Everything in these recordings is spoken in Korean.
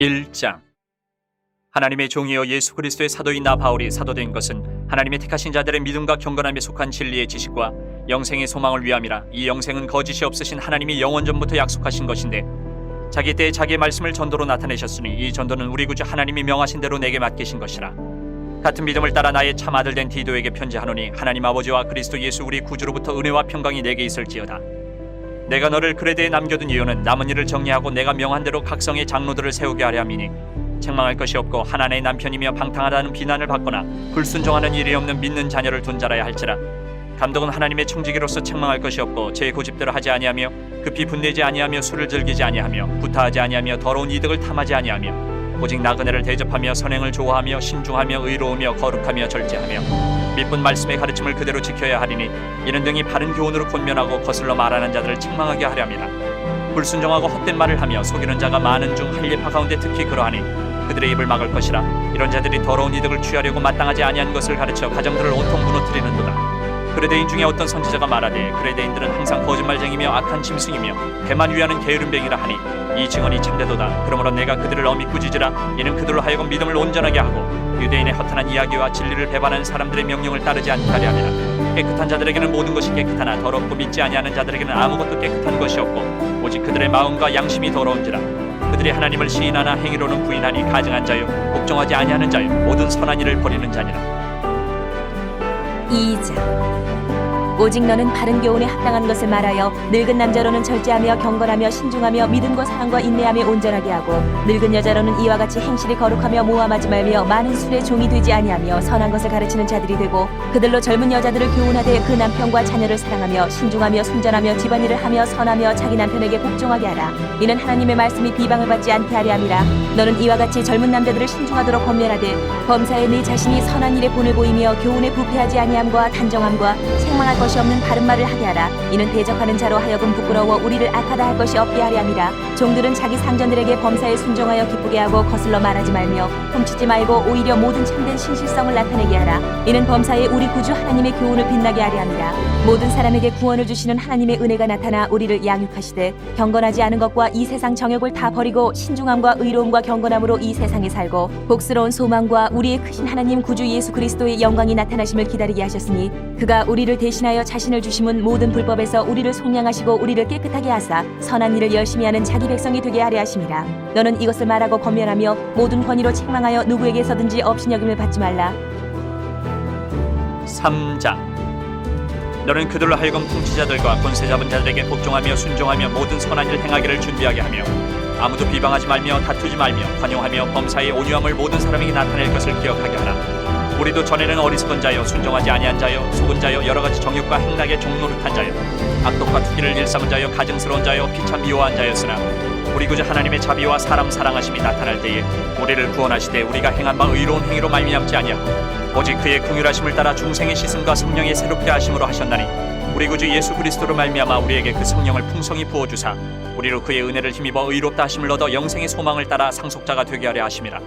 1장. 하나님의 종이여 예수 그리스도의 사도인 나 바울이 사도된 것은 하나님의 택하신 자들의 믿음과 경건함에 속한 진리의 지식과 영생의 소망을 위함이라. 이 영생은 거짓이 없으신 하나님이 영원전부터 약속하신 것인데 자기 때에 자기의 말씀을 전도로 나타내셨으니 이 전도는 우리 구주 하나님이 명하신 대로 내게 맡기신 것이라. 같은 믿음을 따라 나의 참 아들 된 디도에게 편지하노니 하나님 아버지와 그리스도 예수 우리 구주로부터 은혜와 평강이 내게 있을지어다. 내가 너를 그레데에 남겨둔 이유는 남은 일을 정리하고 내가 명한 대로 각성의 장로들을 세우게 하려 함이니 책망할 것이 없고 하나님의 남편이며 방탕하다는 비난을 받거나 불순종하는 일이 없는 믿는 자녀를 둔 자라야 할지라. 감독은 하나님의 청지기로서 책망할 것이 없고 제 고집대로 하지 아니하며 급히 분내지 아니하며 술을 즐기지 아니하며 구타하지 아니하며 더러운 이득을 탐하지 아니하며 오직 나그네를 대접하며 선행을 좋아하며 신중하며 의로우며 거룩하며 절제하며 믿은 말씀의 가르침을 그대로 지켜야 하리니 이는 등이 바른 교훈으로 권면하고 거슬러 말하는 자들을 책망하게 하려 함이라. 불순종하고 헛된 말을 하며 속이는 자가 많은 중 할례파 가운데 특히 그러하니 그들의 입을 막을 것이라. 이런 자들이 더러운 이득을 취하려고 마땅하지 아니한 것을 가르쳐 가정들을 온통 무너뜨리는도다. 그레데인 중에 어떤 선지자가 말하되 그레데인들은 항상 거짓말쟁이며 악한 짐승이며 배만 위하는 게으름뱅이라 하니 이 증언이 참되도다. 그러므로 내가 그들을 엄히 꾸짖으라. 이는 그들로 하여금 믿음을 온전하게 하고 유대인의 허탄한 이야기와 진리를 배반하는 사람들의 명령을 따르지 않게 하려 함이라. 깨끗한 자들에게는 모든 것이 깨끗하나 더럽고 믿지 아니하는 자들에게는 아무것도 깨끗한 것이 없고 오직 그들의 마음과 양심이 더러운지라. 그들이 하나님을 시인하나 행위로는 부인하니 가증한 자요 복종하지 아니하는 자요 모든 선한 일을 버리는 자니라. 2장. 오직 너는 바른 교훈에 합당한 것을 말하여 늙은 남자로는 절제하며 경건하며 신중하며 믿음과 사랑과 인내함에 온전하게 하고 늙은 여자로는 이와 같이 행실이 거룩하며 모함하지 말며 많은 술의 종이 되지 아니하며 선한 것을 가르치는 자들이 되고 그들로 젊은 여자들을 교훈하되 그 남편과 자녀를 사랑하며 신중하며 순전하며 집안일을 하며 선하며 자기 남편에게 복종하게 하라. 이는 하나님의 말씀이 비방을 받지 않게 하려 함이라. 너는 이와 같이 젊은 남자들을 신중하도록 권면하되 범사에 네 자신이 선한 일에 본을 보이며 교훈에 부패하지 아니함과 단정함과 책망할 것이 없는 바른 말을 하게 하라. 이는 대적하는 자로 하여금 부끄러워 우리를 악하다 할 것이 없게 하려 함이라. 종들은 자기 상전들에게 범사에 순종하여 기쁘게 하고 거슬러 말하지 말며 훔치지 말고 오히려 모든 참된 신실성을 나타내게 하라. 이는 범사에 우리 구주 하나님의 교훈을 빛나게 하려 함이라. 모든 사람에게 구원을 주시는 하나님의 은혜가 나타나 우리를 양육하시되 경건하지 않은 것과 이 세상 정욕을 다 버리고 신중함과 의로움과 경건함으로 이 세상에 살고 복스러운 소망과 우리의 크신 하나님 구주 예수 그리스도의 영광이 나타나심을 기다리게 하셨으니 그가 우리를 대신하여 자신을 주심은 모든 불법에서 우리를 속량하시고 우리를 깨끗하게 하사 선한 일을 열심히 하는 자기 백성이 되게 하려 하심이라. 너는 이것을 말하고 권면하며 모든 권위로 책망하여 누구에게서든지 업신여김을 받지 말라. 3장. 너는 그들로 하여금 통치자들과 권세 잡은 자들에게 복종하며 순종하며 모든 선한 일을 행하기를 준비하게 하며 아무도 비방하지 말며 다투지 말며 관용하며 범사의 온유함을 모든 사람에게 나타낼 것을 기억하게 하라. 우리도 전에는 어리석은 자여 순종하지 아니한 자여 속은 자여 여러가지 정욕과 행락에 종노릇한 자여 악독과 투기를 일삼은 자여 가증스러운 자여 피차 미워한 자였으나 우리 구주 하나님의 자비와 사람 사랑하심이 나타날 때에 우리를 구원하시되 우리가 행한 바 의로운 행위로 말미암지 아니하고 오직 그의 긍휼하심을 따라 중생의 씻음과 성령의 새롭게 하심으로 하셨나니 우리 구주 예수 그리스도로 말미암아 우리에게 그 성령을 풍성히 부어주사 우리로 그의 은혜를 힘입어 의롭다 하심을 얻어 영생의 소망을 따라 상속자가 되게 하려 하심이라.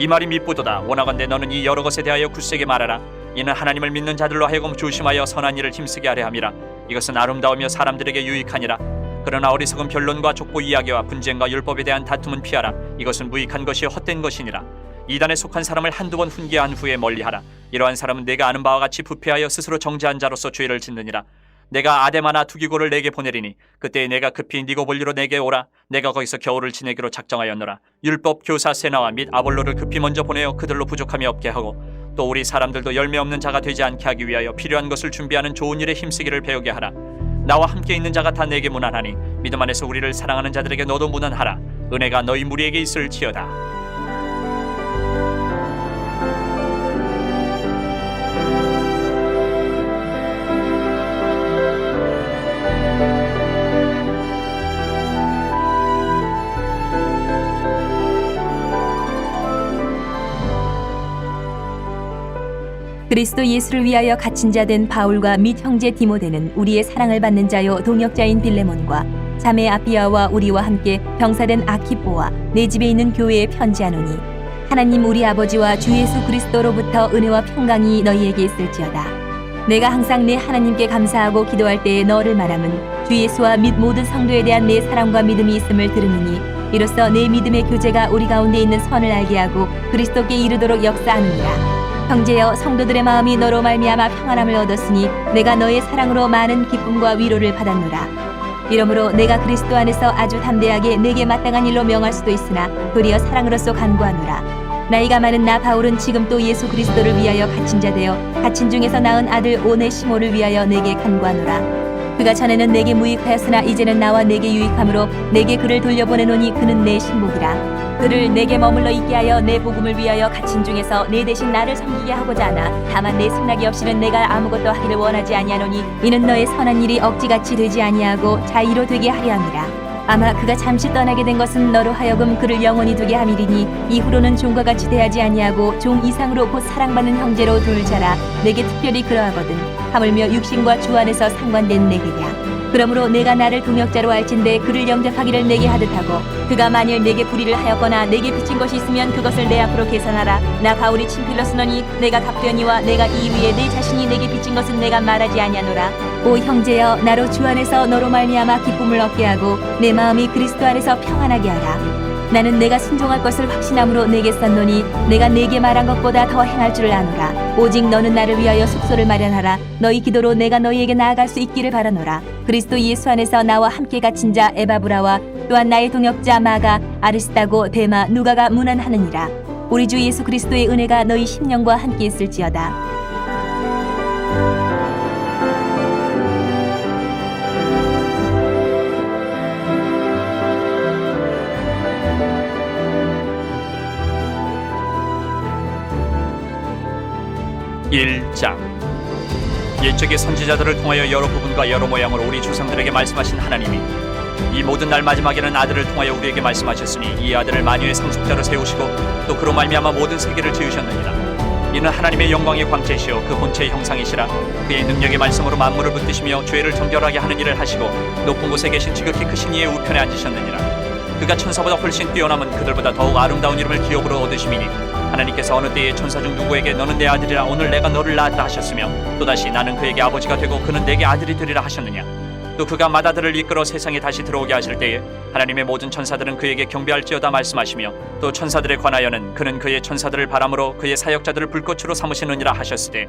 이 말이 미쁘도다. 원하건대 너는 이 여러 것에 대하여 굳세게 말하라. 이는 하나님을 믿는 자들로 하여금 조심하여 선한 일을 힘쓰게 하려 함이라. 이것은 아름다우며 사람들에게 유익하니라. 그러나 어리석은 변론과 족보 이야기와 분쟁과 율법에 대한 다툼은 피하라. 이것은 무익한 것이 헛된 것이니라. 이단에 속한 사람을 한두 번 훈계한 후에 멀리하라. 이러한 사람은 내가 아는 바와 같이 부패하여 스스로 정죄한 자로서 죄를 짓느니라. 내가 아데마나 두기고를 내게 보내리니 그때 내가 급히 니고볼리로 내게 오라. 내가 거기서 겨울을 지내기로 작정하였노라. 율법 교사 세나와 및 아볼로를 급히 먼저 보내어 그들로 부족함이 없게 하고 또 우리 사람들도 열매 없는 자가 되지 않게 하기 위하여 필요한 것을 준비하는 좋은 일에 힘쓰기를 배우게 하라. 나와 함께 있는 자가 다 내게 무난하니 믿음 안에서 우리를 사랑하는 자들에게 너도 무난하라. 은혜가 너희 무리에게 있을지어다. 그리스도 예수를 위하여 갇힌 자 된 바울과 및 형제 디모데는 우리의 사랑을 받는 자요 동역자인 빌레몬과 자매 아비아와 우리와 함께 병사된 아키포와 내 집에 있는 교회에 편지하노니 하나님 우리 아버지와 주 예수 그리스도로부터 은혜와 평강이 너희에게 있을지어다. 내가 항상 내 하나님께 감사하고 기도할 때에 너를 말함은 주 예수와 및 모든 성도에 대한 내 사랑과 믿음이 있음을 들으니 이로써 내 믿음의 교제가 우리 가운데 있는 선을 알게 하고 그리스도께 이르도록 역사하느니라. 형제여, 성도들의 마음이 너로 말미암아 평안함을 얻었으니 내가 너의 사랑으로 많은 기쁨과 위로를 받았노라. 이러므로 내가 그리스도 안에서 아주 담대하게 내게 마땅한 일로 명할 수도 있으나 도리어 사랑으로서 간구하노라. 나이가 많은 나 바울은 지금 또 예수 그리스도를 위하여 갇힌 자 되어 갇힌 중에서 낳은 아들 오네시모를 위하여 내게 간구하노라. 그가 전에는 내게 무익하였으나 이제는 나와 내게 유익함으로 내게 그를 돌려보내노니 그는 내 신복이라. 그를 내게 머물러 있게 하여 내 복음을 위하여 갇힌 중에서 내 대신 나를 섬기게 하고자 하나 다만 내 승낙이 없이는 내가 아무것도 하기를 원하지 아니하노니 이는 너의 선한 일이 억지같이 되지 아니하고 자의로 되게 하려 함이라. 아마 그가 잠시 떠나게 된 것은 너로 하여금 그를 영원히 두게 함이리니 이후로는 종과 같이 대하지 아니하고 종 이상으로 곧 사랑받는 형제로 둘 자라. 내게 특별히 그러하거든. 하물며 육신과 주 안에서 상관된 내게야. 그러므로 내가 나를 동역자로 알진대 그를 영접하기를 내게 하듯하고 그가 만일 내게 불의를 하였거나 내게 빚진 것이 있으면 그것을 내 앞으로 계산하라. 나 바울이 친필로 쓰노니 내가 답되니와 내가 이 위에 내 자신이 내게 빚진 것은 내가 말하지 아니하노라. 오 형제여, 나로 주 안에서 너로 말미암아 기쁨을 얻게 하고 내 마음이 그리스도 안에서 평안하게 하라. 나는 내가 순종할 것을 확신함으로 내게 썼노니 내가 내게 말한 것보다 더 행할 줄을 아노라. 오직 너는 나를 위하여 숙소를 마련하라. 너희 기도로 내가 너희에게 나아갈 수 있기를 바라노라. 그리스도 예수 안에서 나와 함께 갇힌 자 에바브라와 또한 나의 동역자 마가, 아리스타고, 데마, 누가가 문안하느니라. 우리 주 예수 그리스도의 은혜가 너희 심령과 함께 있을지어다. (1장) 옛적의 선지자들을 통하여 여러 부분과 여러 모양으로 우리 조상들에게 말씀하신 하나님이 이 모든 날 마지막에는 아들을 통하여 우리에게 말씀하셨으니 이 아들을 만유의 상속자로 세우시고 또 그로 말미암아 모든 세계를 지으셨느니라. 이는 하나님의 영광의 광채시요 그 본체의 형상이시라. 그의 능력의 말씀으로 만물을 붙드시며 죄를 정결하게 하는 일을 하시고 높은 곳에 계신 지극히 크신 이의 우편에 앉으셨느니라. 그가 천사보다 훨씬 뛰어남은 그들보다 더욱 아름다운 이름을 기업으로 얻으심이니 하나님께서 어느 때에 천사 중 누구에게 너는 내 아들이라 오늘 내가 너를 낳았다 하셨으며 또다시 나는 그에게 아버지가 되고 그는 내게 아들이 되리라 하셨느냐. 또 그가 맏아들을 이끌어 세상에 다시 들어오게 하실 때에 하나님의 모든 천사들은 그에게 경배할지어다 말씀하시며 또 천사들에 관하여는 그는 그의 천사들을 바람으로 그의 사역자들을 불꽃으로 삼으시느니라 하셨으되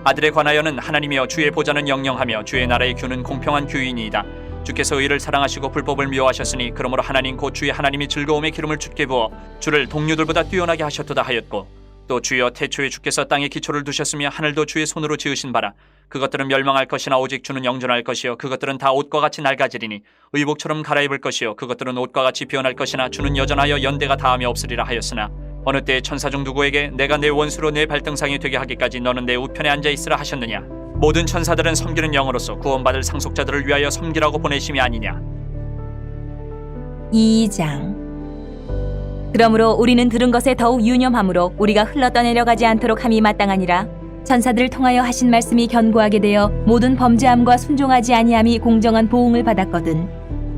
아들에 관하여는 하나님이여 주의 보좌는 영영하며 주의 나라의 규는 공평한 규이니이다. 주께서 의를 사랑하시고 불법을 미워하셨으니 그러므로 하나님 곧 주의 하나님이 즐거움의 기름을 주께 부어 주를 동류들보다 뛰어나게 하셨도다 하였고 또 주여 태초에 주께서 땅에 기초를 두셨으며 하늘도 주의 손으로 지으신 바라. 그것들은 멸망할 것이나 오직 주는 영존할 것이요 그것들은 다 옷과 같이 낡아지리니 의복처럼 갈아입을 것이요 그것들은 옷과 같이 변할 것이나 주는 여전하여 연대가 다함이 없으리라 하였으나 어느 때에 천사 중 누구에게 내가 내 원수로 내 발등상이 되게 하기까지 너는 내 우편에 앉아있으라 하셨느냐. 모든 천사들은 섬기는 영으로서 구원받을 상속자들을 위하여 섬기라고 보내심이 아니냐. 2장. 그러므로 우리는 들은 것에 더욱 유념함으로 우리가 흘러 떠내려가지 않도록 함이 마땅하니라. 천사들을 통하여 하신 말씀이 견고하게 되어 모든 범죄함과 순종하지 아니함이 공정한 보응을 받았거든.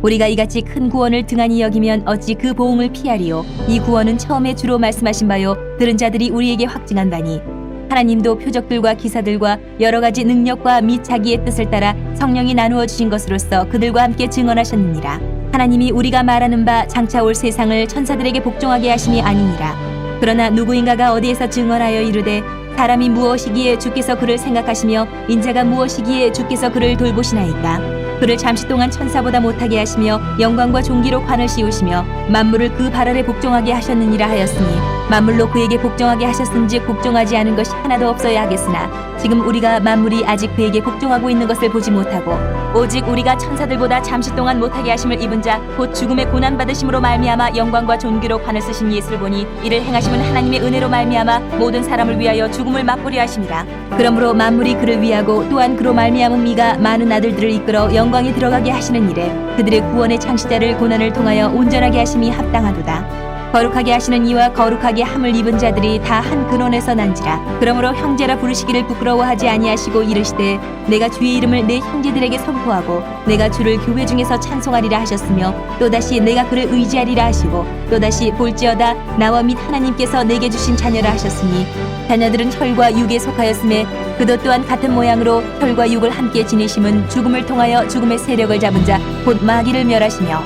우리가 이같이 큰 구원을 등한히 여기면 어찌 그 보응을 피하리요. 이 구원은 처음에 주로 말씀하신 바요 들은 자들이 우리에게 확증한 바니 하나님도 표적들과 기사들과 여러 가지 능력과 및 자기의 뜻을 따라 성령이 나누어 주신 것으로서 그들과 함께 증언하셨느니라. 하나님이 우리가 말하는 바 장차 올 세상을 천사들에게 복종하게 하심이 아니니라. 그러나 누구인가가 어디에서 증언하여 이르되 사람이 무엇이기에 주께서 그를 생각하시며 인자가 무엇이기에 주께서 그를 돌보시나이까. 그를 잠시 동안 천사보다 못하게 하시며 영광과 존귀로 관을 씌우시며 만물을 그 발 아래 복종하게 하셨느니라 하였으니 만물로 그에게 복종하게 하셨은즉 복종하지 않은 것이 하나도 없어야 하겠으나 지금 우리가 만물이 아직 그에게 복종하고 있는 것을 보지 못하고 오직 우리가 천사들보다 잠시 동안 못하게 하심을 입은 자 곧 죽음의 고난 받으심으로 말미암아 영광과 존귀로 관을 쓰신 예수를 보니 이를 행하심은 하나님의 은혜로 말미암아 모든 사람을 위하여 죽음을 맛보려 하심이라. 그러므로 만물이 그를 위하고 또한 그로 말미암은 이가 많은 아들들을 이끌어 영광에 들어가게 하시는 일에 그들의 구원의 창시자를 고난을 통하여 온전하게 하심이 합당하도다. 거룩하게 하시는 이와 거룩하게 함을 입은 자들이 다 한 근원에서 난지라. 그러므로 형제라 부르시기를 부끄러워하지 아니하시고 이르시되 내가 주의 이름을 내 형제들에게 선포하고 내가 주를 교회 중에서 찬송하리라 하셨으며 또다시 내가 그를 의지하리라 하시고 또다시 볼지어다 나와 및 하나님께서 내게 주신 자녀라 하셨으니 자녀들은 혈과 육에 속하였음에 그도 또한 같은 모양으로 혈과 육을 함께 지니심은 죽음을 통하여 죽음의 세력을 잡은 자 곧 마귀를 멸하시며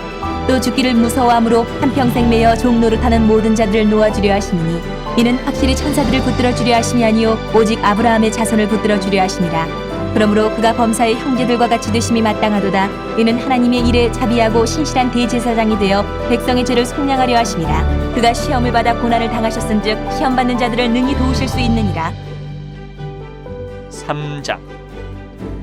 또 죽기를 무서워함으로 한평생 매여 종 노릇하는 모든 자들을 놓아주려 하시니 이는 확실히 천사들을 붙들어 주려 하심이 아니요 오직 아브라함의 자손을 붙들어 주려 하심이라. 그러므로 그가 범사의 형제들과 같이 되심이 마땅하도다. 이는 하나님의 일에 자비하고 신실한 대제사장이 되어 백성의 죄를 속량하려 하심이라. 그가 시험을 받아 고난을 당하셨은즉 시험 받는 자들을 능히 도우실 수 있느니라. 3장.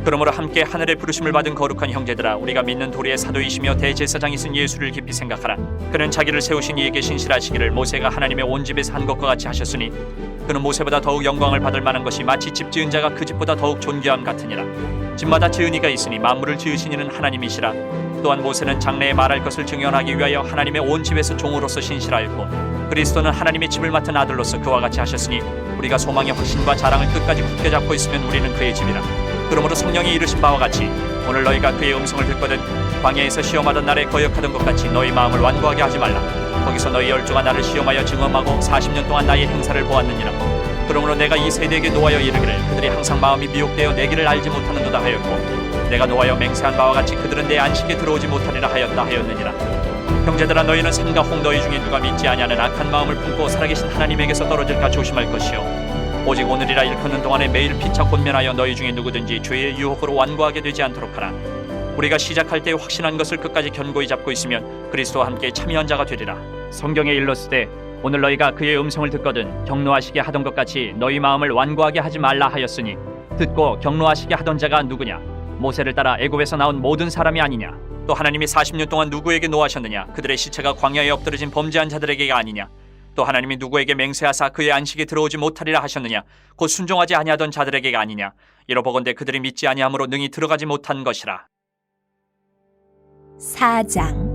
그러므로 함께 하늘의 부르심을 받은 거룩한 형제들아, 우리가 믿는 도리의 사도이시며 대제사장이신 예수를 깊이 생각하라. 그는 자기를 세우신 이에게 신실하시기를 모세가 하나님의 온 집에서 한 것과 같이 하셨으니 그는 모세보다 더욱 영광을 받을 만한 것이 마치 집 지은 자가 그 집보다 더욱 존귀함 같으니라. 집마다 지은 이가 있으니 만물을 지으신 이는 하나님이시라. 또한 모세는 장래에 말할 것을 증언하기 위하여 하나님의 온 집에서 종으로서 신실하였고 그리스도는 하나님의 집을 맡은 아들로서 그와 같이 하셨으니 우리가 소망의 확신과 자랑을 끝까지 굳게 잡고 있으면 우리는 그의 집이라. 그러므로 성령이 이르신 바와 같이 오늘 너희가 그의 음성을 듣거든 광야에서 시험하던 날에 거역하던 것 같이 너희 마음을 완고하게 하지 말라. 거기서 너희 열조가 나를 시험하여 증언하고 40년 동안 나의 행사를 보았느니라. 그러므로 내가 이 세대에게 노하여 이르기를 그들이 항상 마음이 미혹되어 내 길을 알지 못하는도다 하였고 내가 노하여 맹세한 바와 같이 그들은 내 안식에 들어오지 못하리라 하였다 하였느니라. 형제들아, 너희는 삼가 홍 너희 중에 누가 믿지 아니하는 악한 마음을 품고 살아계신 하나님에게서 떨어질까 조심할 것이요 오직 오늘이라 일컫는 동안에 매일 피차 권면하여 너희 중에 누구든지 죄의 유혹으로 완고하게 되지 않도록 하라. 우리가 시작할 때 확신한 것을 끝까지 견고히 잡고 있으면 그리스도와 함께 참여한 자가 되리라. 성경에 일렀으되 오늘 너희가 그의 음성을 듣거든 경노하시게 하던 것 같이 너희 마음을 완고하게 하지 말라 하였으니 듣고 경노하시게 하던 자가 누구냐? 모세를 따라 애굽에서 나온 모든 사람이 아니냐? 또 하나님이 40년 동안 누구에게 노하셨느냐? 그들의 시체가 광야에 엎드러진 범죄한 자들에게가 아니냐? 또 하나님이 누구에게 맹세하사 그의 안식에 들어오지 못하리라 하셨느냐? 곧 순종하지 아니하던 자들에게가 아니냐? 이러보건대 그들이 믿지 아니함으로 능히 들어가지 못한 것이라. 4장.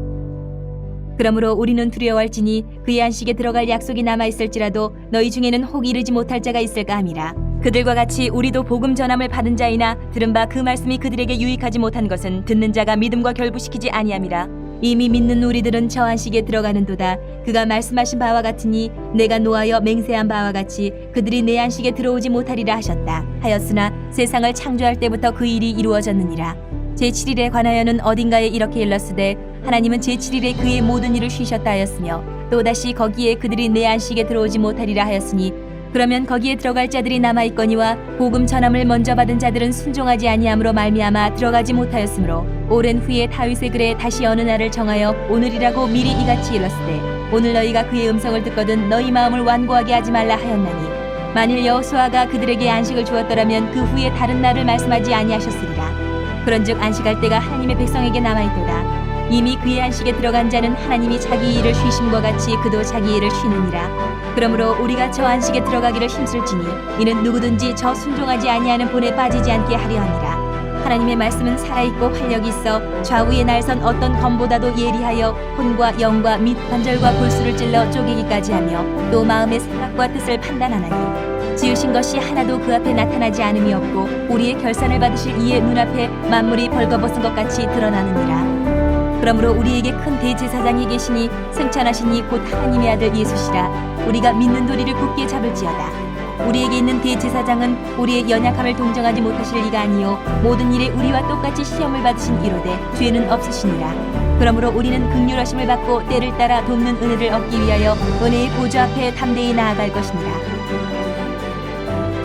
그러므로 우리는 두려워할지니 그의 안식에 들어갈 약속이 남아있을지라도 너희 중에는 혹 이르지 못할 자가 있을까 함이라. 그들과 같이 우리도 복음 전함을 받은 자이나 들은 바 그 말씀이 그들에게 유익하지 못한 것은 듣는 자가 믿음과 결부시키지 아니함이라. 이미 믿는 우리들은 저 안식에 들어가는도다. 그가 말씀하신 바와 같으니 내가 노하여 맹세한 바와 같이 그들이 내 안식에 들어오지 못하리라 하셨다 하였으나 세상을 창조할 때부터 그 일이 이루어졌느니라. 제7일에 관하여는 어딘가에 이렇게 일렀으되 하나님은 제7일에 그의 모든 일을 쉬셨다 하였으며 또다시 거기에 그들이 내 안식에 들어오지 못하리라 하였으니 그러면 거기에 들어갈 자들이 남아있거니와 복음 전함을 먼저 받은 자들은 순종하지 아니함으로 말미암아 들어가지 못하였으므로 오랜 후에 다윗의 글에 다시 어느 날을 정하여 오늘이라고 미리 이같이 일렀으되 오늘 너희가 그의 음성을 듣거든 너희 마음을 완고하게 하지 말라 하였나니 만일 여호수아가 그들에게 안식을 주었더라면 그 후에 다른 날을 말씀하지 아니하셨으리라. 그런즉 안식할 때가 하나님의 백성에게 남아있도다. 이미 그의 안식에 들어간 자는 하나님이 자기 일을 쉬심과 같이 그도 자기 일을 쉬느니라. 그러므로 우리가 저 안식에 들어가기를 힘쓸지니 이는 누구든지 저 순종하지 아니하는 본에 빠지지 않게 하려 함이라. 하나님의 말씀은 살아있고 활력이 있어 좌우에 날선 어떤 검보다도 예리하여 혼과 영과 및 관절과 골수를 찔러 쪼개기까지 하며 또 마음의 생각과 뜻을 판단하나니 지으신 것이 하나도 그 앞에 나타나지 않음이 없고 우리의 결산을 받으실 이의 눈앞에 만물이 벌거벗은 것 같이 드러나느니라. 그러므로 우리에게 큰 대제사장이 계시니 승천하신 이 곧 하나님의 아들 예수시라. 우리가 믿는 도리를 굳게 잡을지어다. 우리에게 있는 대제사장은 우리의 연약함을 동정하지 못하실 이가 아니요 모든 일에 우리와 똑같이 시험을 받으신 이로되 죄는 없으시니라. 그러므로 우리는 긍휼하심을 받고 때를 따라 돕는 은혜를 얻기 위하여 은혜의 보좌 앞에 담대히 나아갈 것이니라.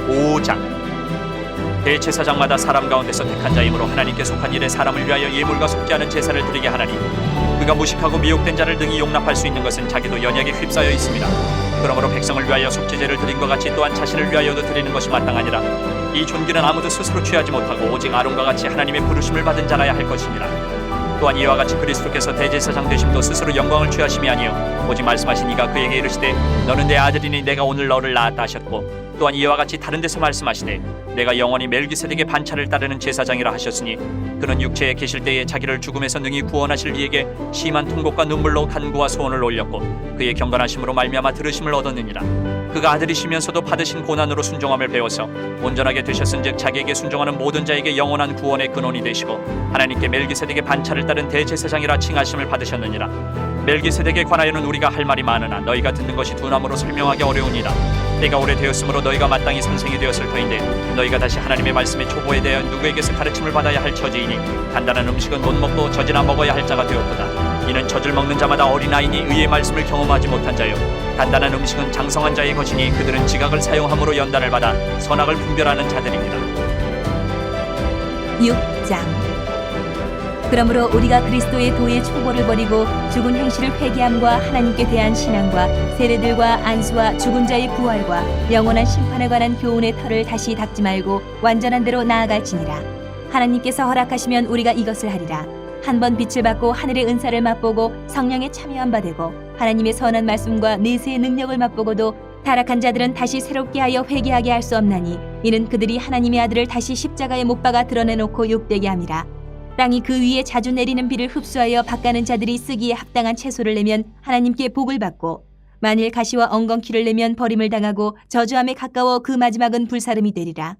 5장. 대제사장마다 사람 가운데서 택한 자이므로 하나님께 속한 일에 사람을 위하여 예물과 속지 않은 제사를 드리게 하나니 그가 무식하고 미혹된 자를 능히 용납할 수 있는 것은 자기도 연약에 휩싸여 있습니다. 그러므로 백성을 위하여 속죄제를 드린 것 같이 또한 자신을 위하여도 드리는 것이 마땅하니라. 이 존귀는 아무도 스스로 취하지 못하고 오직 아론과 같이 하나님의 부르심을 받은 자라야 할 것이니라. 또한 이와 같이 그리스도께서 대제사장 되심도 스스로 영광을 취하심이 아니요 오직 말씀하신 이가 그에게 이르시되 너는 내 아들이니 내가 오늘 너를 낳았다 하셨고 또한 이와 같이 다른 데서 말씀하시되 내가 영원히 멜기세덱의 반차를 따르는 제사장이라 하셨으니 그는 육체에 계실 때에 자기를 죽음에서 능히 구원하실 이에게 심한 통곡과 눈물로 간구와 소원을 올렸고 그의 경건하심으로 말미암아 들으심을 얻었느니라. 그가 아들이시면서도 받으신 고난으로 순종함을 배워서 온전하게 되셨은즉 자기에게 순종하는 모든 자에게 영원한 구원의 근원이 되시고 하나님께 멜기세덱의 반차를 따른 대제사장이라 칭하심을 받으셨느니라. 멜기세덱에 관하여는 우리가 할 말이 많으나 너희가 듣는 것이 둔함으로 설명하기 어려우니라. 때가 오래되었으므로 너희가 마땅히 선생이 되었을 터인데 너희가 다시 하나님의 말씀의 초보에 대하여 누구에게서 가르침을 받아야 할 처지이니 간단한 음식은 못 먹고 젖이나 먹어야 할 자가 되었도다. 이는 젖을 먹는 자마다 어린아이니 의의 말씀을 경험하지 못한 자요 단단한 음식은 장성한 자의 것이니 그들은 지각을 사용함으로 연단을 받아 선악을 분별하는 자들입니다. 6장. 그러므로 우리가 그리스도의 도의 초보를 버리고 죽은 행실을 회개함과 하나님께 대한 신앙과 세례들과 안수와 죽은 자의 부활과 영원한 심판에 관한 교훈의 털을 다시 닦지 말고 완전한 대로 나아갈지니라. 하나님께서 허락하시면 우리가 이것을 하리라. 한 번 빛을 받고 하늘의 은사를 맛보고 성령에 참여한 바 되고 하나님의 선한 말씀과 내세의 능력을 맛보고도 타락한 자들은 다시 새롭게 하여 회개하게 할 수 없나니 이는 그들이 하나님의 아들을 다시 십자가에 못 박아 드러내놓고 욕되게 함이라. 땅이 그 위에 자주 내리는 비를 흡수하여 밭가는 자들이 쓰기에 합당한 채소를 내면 하나님께 복을 받고 만일 가시와 엉겅퀴를 내면 버림을 당하고 저주함에 가까워 그 마지막은 불사름이 되리라.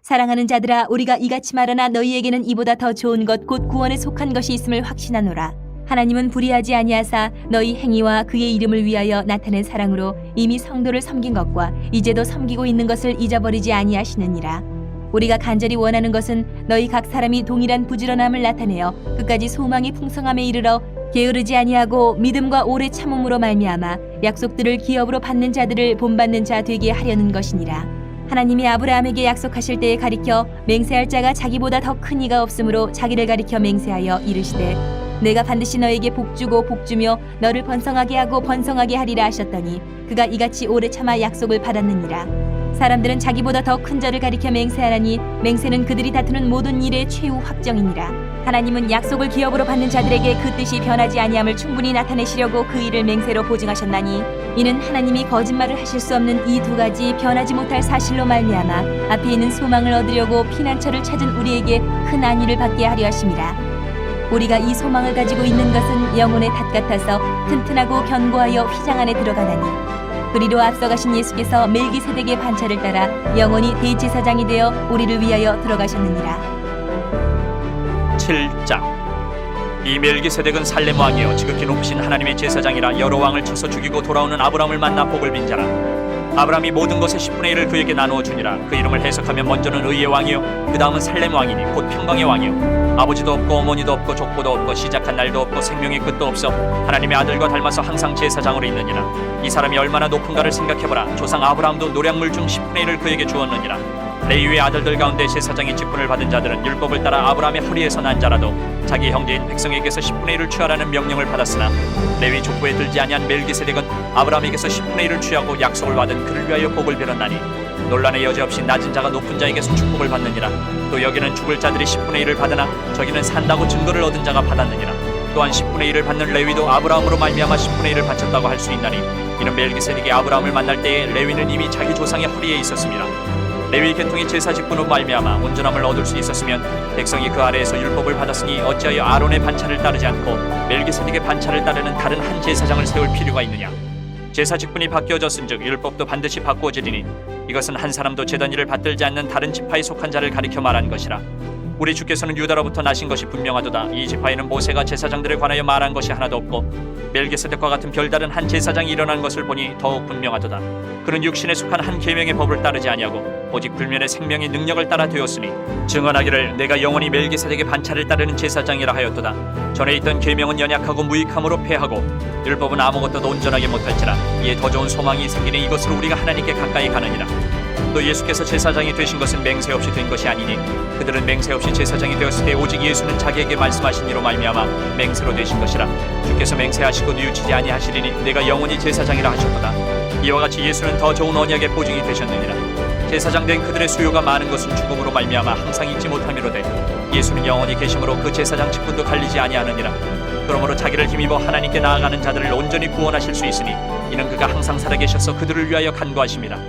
사랑하는 자들아 우리가 이같이 말하나 너희에게는 이보다 더 좋은 것 곧 구원에 속한 것이 있음을 확신하노라. 하나님은 불의하지 아니하사 너희 행위와 그의 이름을 위하여 나타낸 사랑으로 이미 성도를 섬긴 것과 이제도 섬기고 있는 것을 잊어버리지 아니하시느니라. 우리가 간절히 원하는 것은 너희 각 사람이 동일한 부지런함을 나타내어 끝까지 소망의 풍성함에 이르러 게으르지 아니하고 믿음과 오래 참음으로 말미암아 약속들을 기업으로 받는 자들을 본받는 자 되게 하려는 것이니라. 하나님이 아브라함에게 약속하실 때에 가리켜 맹세할 자가 자기보다 더 큰 이가 없으므로 자기를 가리켜 맹세하여 이르시되 내가 반드시 너에게 복주고 복주며 너를 번성하게 하고 번성하게 하리라 하셨더니 그가 이같이 오래 참아 약속을 받았느니라. 사람들은 자기보다 더 큰 자를 가리켜 맹세하라니 맹세는 그들이 다투는 모든 일의 최후 확정이니라. 하나님은 약속을 기업으로 받는 자들에게 그 뜻이 변하지 아니함을 충분히 나타내시려고 그 일을 맹세로 보증하셨나니 이는 하나님이 거짓말을 하실 수 없는 이 두 가지 변하지 못할 사실로 말미암아 앞에 있는 소망을 얻으려고 피난처를 찾은 우리에게 큰 안위를 받게 하려 하심이라. 우리가 이 소망을 가지고 있는 것은 영혼의 닷 같아서 튼튼하고 견고하여 휘장 안에 들어가나니 그리로 앞서가신 예수께서 멜기세덱의 반차를 따라 영원히 대제사장이 되어 우리를 위하여 들어가셨느니라. 7장. 이 멜기세덱은 살렘 왕이요 지극히 높으신 하나님의 제사장이라 여러 왕을 쳐서 죽이고 돌아오는 아브라함을 만나 복을 빈 자라. 아브라함이 모든 것의 10분의 1을 그에게 나누어 주니라. 그 이름을 해석하면 먼저는 의의 왕이요 그 다음은 살렘 왕이니 곧 평강의 왕이요 아버지도 없고 어머니도 없고 족보도 없고 시작한 날도 없고 생명의 끝도 없어 하나님의 아들과 닮아서 항상 제사장으로 있느니라. 이 사람이 얼마나 높은가를 생각해보라. 조상 아브라함도 노량물 중 10분의 1을 그에게 주었느니라. 레위의 아들들 가운데 제사장의 직분을 받은 자들은 율법을 따라 아브라함의 허리에서 난 자라도 자기 형제인 백성에게서 10분의 1을 취하라는 명령을 받았으나 레위 족보에 들지 아니한 멜기세덱은 아브라함에게서 10분의 1을 취하고 약속을 받은 그를 위하여 복을 빌었나니 논란의 여지 없이 낮은 자가 높은 자에게서 축복을 받느니라. 또 여기는 죽을 자들이 10분의 1을 받으나 저기는 산다고 증거를 얻은 자가 받았느니라. 또한 10분의 1을 받는 레위도 아브라함으로 말미암아 10분의 1을 바쳤다고 할 수 있나니 이는 멜기세덱이 아브라함을 만날 때에 레위는 이미 자기 조상의 허리에 있었습니다. 레위 계통이 제사 직분으로 말미암아 온전함을 얻을 수 있었으면 백성이 그 아래에서 율법을 받았으니 어찌하여 아론의 반차를 따르지 않고 멜기세덱의 반차를 따르는 다른 한 제사장을 세울 필요가 있느냐. 제사 직분이 바뀌어졌은즉 율법도 반드시 바꾸어지리니 이것은 한 사람도 제단 일을 받들지 않는 다른 지파에 속한 자를 가리켜 말한 것이라. 우리 주께서는 유다로부터 나신 것이 분명하도다. 이 지파에는 모세가 제사장들에 관하여 말한 것이 하나도 없고 멜기세덱과 같은 별다른 한 제사장이 일어난 것을 보니 더욱 분명하도다. 그는 육신에 속한 한 계명의 법을 따르지 아니하고 오직 불면의 생명의 능력을 따라 되었으니 증언하기를 내가 영원히 멜기세덱의 반차를 따르는 제사장이라 하였도다. 전에 있던 계명은 연약하고 무익함으로 패하고 율법은 아무것도 온전하게 못할지라. 이에 더 좋은 소망이 생기니 이것으로 우리가 하나님께 가까이 가느니라. 또 예수께서 제사장이 되신 것은 맹세 없이 된 것이 아니니 그들은 맹세 없이 제사장이 되었을 때 오직 예수는 자기에게 말씀하신 이로 말미암아 맹세로 되신 것이라. 주께서 맹세하시고 뉘우치지 아니하시리니 내가 영원히 제사장이라 하셨도다. 이와 같이 예수는 더 좋은 언약의 보증이 되셨느니라. 제사장 된 그들의 수요가 많은 것은 죽음으로 말미암아 항상 잊지 못함이로되 예수는 영원히 계심으로 그 제사장 직분도 갈리지 아니하느니라. 그러므로 자기를 힘입어 하나님께 나아가는 자들을 온전히 구원하실 수 있으니 이는 그가 항상 살아계셔서 그들을 위하여 간구하심이라.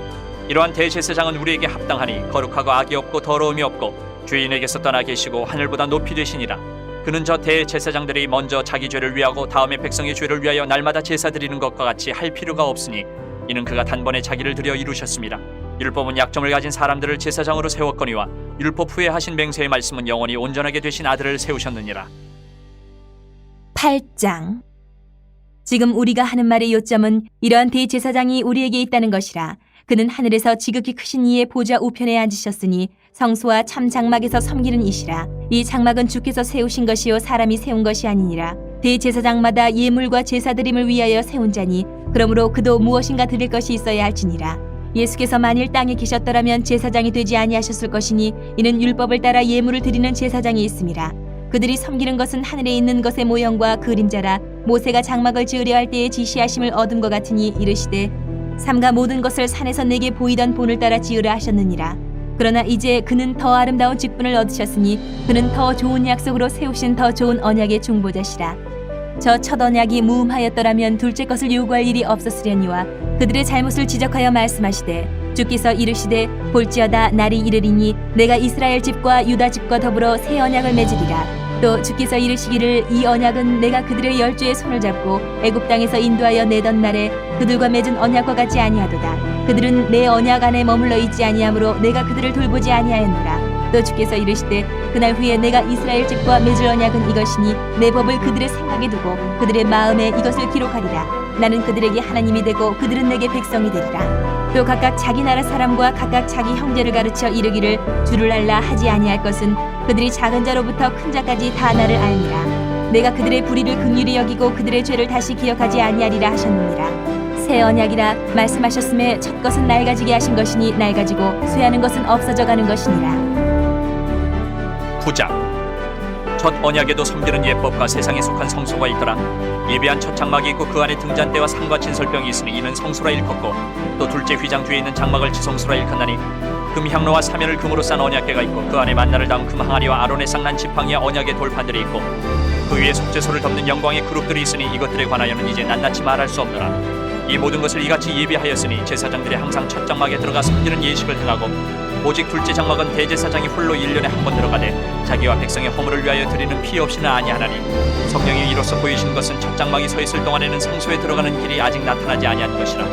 이러한 대제사장은 우리에게 합당하니 거룩하고 악이 없고 더러움이 없고 주인에게서 떠나 계시고 하늘보다 높이 되시니라. 그는 저 대제사장들이 먼저 자기 죄를 위하고 다음에 백성의 죄를 위하여 날마다 제사 드리는 것과 같이 할 필요가 없으니 이는 그가 단번에 자기를 들여 이루셨습니다. 율법은 약점을 가진 사람들을 제사장으로 세웠거니와 율법 후에 하신 맹세의 말씀은 영원히 온전하게 되신 아들을 세우셨느니라. 8장. 지금 우리가 하는 말의 요점은 이러한 대제사장이 우리에게 있다는 것이라. 그는 하늘에서 지극히 크신 이의 보좌 우편에 앉으셨으니 성소와 참 장막에서 섬기는 이시라. 이 장막은 주께서 세우신 것이요 사람이 세운 것이 아니니라. 대제사장마다 예물과 제사 드림을 위하여 세운 자니 그러므로 그도 무엇인가 드릴 것이 있어야 할지니라. 예수께서 만일 땅에 계셨더라면 제사장이 되지 아니하셨을 것이니 이는 율법을 따라 예물을 드리는 제사장이 있음이라. 그들이 섬기는 것은 하늘에 있는 것의 모형과 그림자라. 모세가 장막을 지으려 할 때에 지시하심을 얻은 것 같으니 이르시되 삼가 모든 것을 산에서 내게 보이던 본을 따라 지으라 하셨느니라. 그러나 이제 그는 더 아름다운 직분을 얻으셨으니 그는 더 좋은 약속으로 세우신 더 좋은 언약의 중보자시라. 저 첫 언약이 무음하였더라면 둘째 것을 요구할 일이 없었으려니와 그들의 잘못을 지적하여 말씀하시되 주께서 이르시되 볼지어다 날이 이르리니 내가 이스라엘 집과 유다 집과 더불어 새 언약을 맺으리라. 또 주께서 이르시기를 이 언약은 내가 그들의 열조의 손을 잡고 애굽 땅에서 인도하여 내던 날에 그들과 맺은 언약과 같지 아니하도다. 그들은 내 언약 안에 머물러 있지 아니하므로 내가 그들을 돌보지 아니하였노라. 또 주께서 이르시되 그날 후에 내가 이스라엘 집과 맺을 언약은 이것이니 내 법을 그들의 생각에 두고 그들의 마음에 이것을 기록하리라. 나는 그들에게 하나님이 되고 그들은 내게 백성이 되리라. 또 각각 자기 나라 사람과 각각 자기 형제를 가르쳐 이르기를 주를 알라 하지 아니할 것은 그들이 작은 자로부터 큰 자까지 다 나를 알미라. 내가 그들의 불의를 긍휼히 여기고 그들의 죄를 다시 기억하지 아니하리라 하셨느니라. 새 언약이라 말씀하셨음에 첫 것은 낡아지게 하신 것이니 낡아지고 쇠하는 것은 없어져 가는 것이니라. 9장. 첫 언약에도 섬기는 예법과 세상에 속한 성소가 있더라. 예배한 첫 장막이 있고 그 안에 등잔대와 상과 진설병이 있으니 이는 성소라 일컫고 또 둘째 휘장 뒤에 있는 장막을 지성소라 일컫나니 금향로와 사면을 금으로 싼 언약궤가 있고 그 안에 만나를 담은 금 항아리와 아론의 쌍난 지팡이와 언약의 돌판들이 있고 그 위에 속죄소를 덮는 영광의 그룹들이 있으니 이것들에 관하여는 이제 낱낱이 말할 수 없노라. 이 모든 것을 이같이 예비하였으니 제사장들이 항상 첫 장막에 들어가 섬기는 예식을 행하고 오직 둘째 장막은 대제사장이 홀로 1년에 한 번 들어가되 자기와 백성의 허물을 위하여 드리는 피 없이는 아니하나니 성령이 이로써 보이신 것은 첫 장막이 서 있을 동안에는 성소에 들어가는 길이 아직 나타나지 아니한 것이라.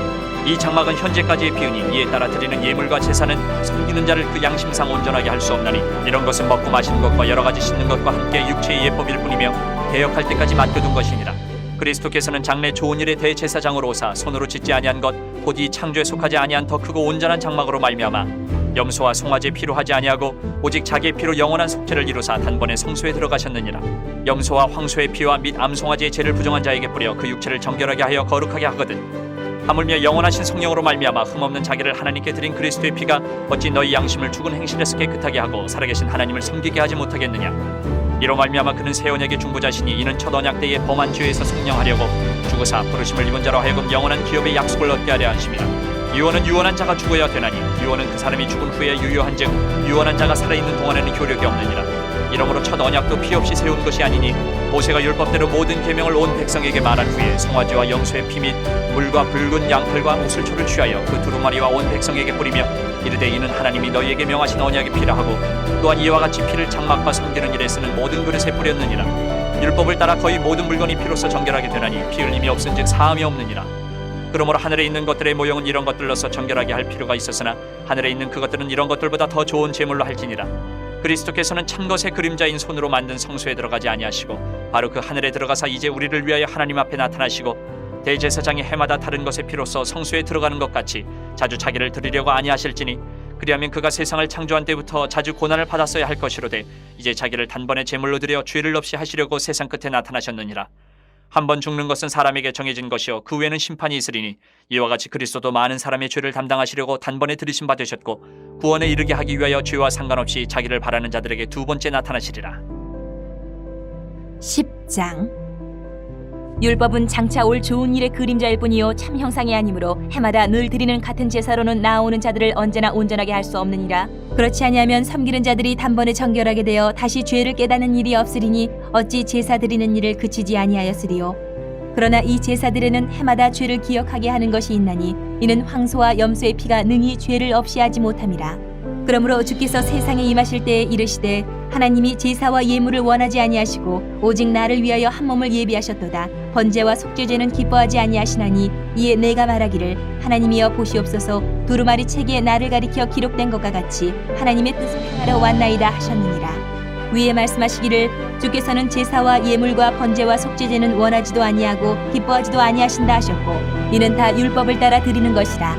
이 장막은 현재까지의 피으니 이에 따라 드리는 예물과 제사는 섬기는 자를 그 양심상 온전하게 할 수 없나니 이런 것은 먹고 마시는 것과 여러 가지 씻는 것과 함께 육체의 예법일 뿐이며 개혁할 때까지 맡겨둔 것이니라. 그리스도께서는 장래 좋은 일의 대제사장으로 오사 손으로 짓지 아니한 것 곧 이 창조에 속하지 아니한 더 크고 온전한 장막으로 말미암아 염소와 송아지 피로 하지 아니하고 오직 자기의 피로 영원한 속죄를 이루사 단번에 성소에 들어가셨느니라. 염소와 황소의 피와 및 암송아지의 죄를 부정한 자에게 뿌려 그 육체를 정결하게 하여 거룩하게 하거든. 하물며 영원하신 성령으로 말미암아 흠없는 자기를 하나님께 드린 그리스도의 피가 어찌 너희 양심을 죽은 행실에서 깨끗하게 하고 살아계신 하나님을 섬기게 하지 못하겠느냐. 이로 말미암아 그는 새 언약의 중보자시니 이는 첫 언약 때의 범한 죄에서 속량하려고 죽으사 부르심을 입은 자로 하여금 영원한 기업의 약속을 얻게 하려 하심이라. 유언은 유언한 자가 죽어야 되나니 유언은 그 사람이 죽은 후에 유효한즉 유언한 자가 살아있는 동안에는 효력이 없느니라. 이러므로 첫 언약도 피 없이 세운 것이 아니니 모세가 율법대로 모든 계명을 온 백성에게 말한 후에 송아지와 염소의 피 및 물과 붉은 양털과 우슬초를 취하여 그 두루마리와 온 백성에게 뿌리며 이르되 이는 하나님이 너희에게 명하신 언약의 피라 하고 또한 이와 같이 피를 장막과 섬기는 일에 쓰는 모든 그릇에 뿌렸느니라. 율법을 따라 거의 모든 물건이 피로써 정결하게 되나니 피 흘림이 없은즉 사함이 없느니라. 그러므로 하늘에 있는 것들의 모형은 이런 것들로서 정결하게 할 필요가 있었으나 하늘에 있는 그것들은 이런 것들보다 더 좋은 제물로 할지니라. 그리스도께서는 참 것의 그림자인 손으로 만든 성소에 들어가지 아니하시고 바로 그 하늘에 들어가사 이제 우리를 위하여 하나님 앞에 나타나시고 대제사장이 해마다 다른 것의 피로써 성소에 들어가는 것 같이 자주 자기를 드리려고 아니하실지니 그리하면 그가 세상을 창조한 때부터 자주 고난을 받았어야 할 것이로되 이제 자기를 단번에 제물로 드려 죄를 없이 하시려고 세상 끝에 나타나셨느니라. 한 번 죽는 것은 사람에게 정해진 것이요 그 후에는 심판이 있으리니 이와 같이 그리스도도 많은 사람의 죄를 담당하시려고 단번에 들이심 받으셨고 구원에 이르게 하기 위하여 죄와 상관없이 자기를 바라는 자들에게 두 번째 나타나시리라. 10장. 율법은 장차 올 좋은 일의 그림자일 뿐이요 참 형상이 아니므로 해마다 늘 드리는 같은 제사로는 나아오는 자들을 언제나 온전하게 할 수 없느니라. 그렇지 아니하면 섬기는 자들이 단번에 정결하게 되어 다시 죄를 깨닫는 일이 없으리니 어찌 제사 드리는 일을 그치지 아니하였으리요. 그러나 이 제사들에는 해마다 죄를 기억하게 하는 것이 있나니 이는 황소와 염소의 피가 능히 죄를 없이 하지 못함이라. 그러므로 주께서 세상에 임하실 때에 이르시되 하나님이 제사와 예물을 원하지 아니하시고 오직 나를 위하여 한 몸을 예비하셨도다. 번제와 속죄제는 기뻐하지 아니하시나니 이에 내가 말하기를 하나님이여 보시옵소서 두루마리 책에 나를 가리켜 기록된 것과 같이 하나님의 뜻을 행하러 왔나이다 하셨느니라. 위에 말씀하시기를 주께서는 제사와 예물과 번제와 속죄제는 원하지도 아니하고 기뻐하지도 아니하신다 하셨고 이는 다 율법을 따라 드리는 것이라.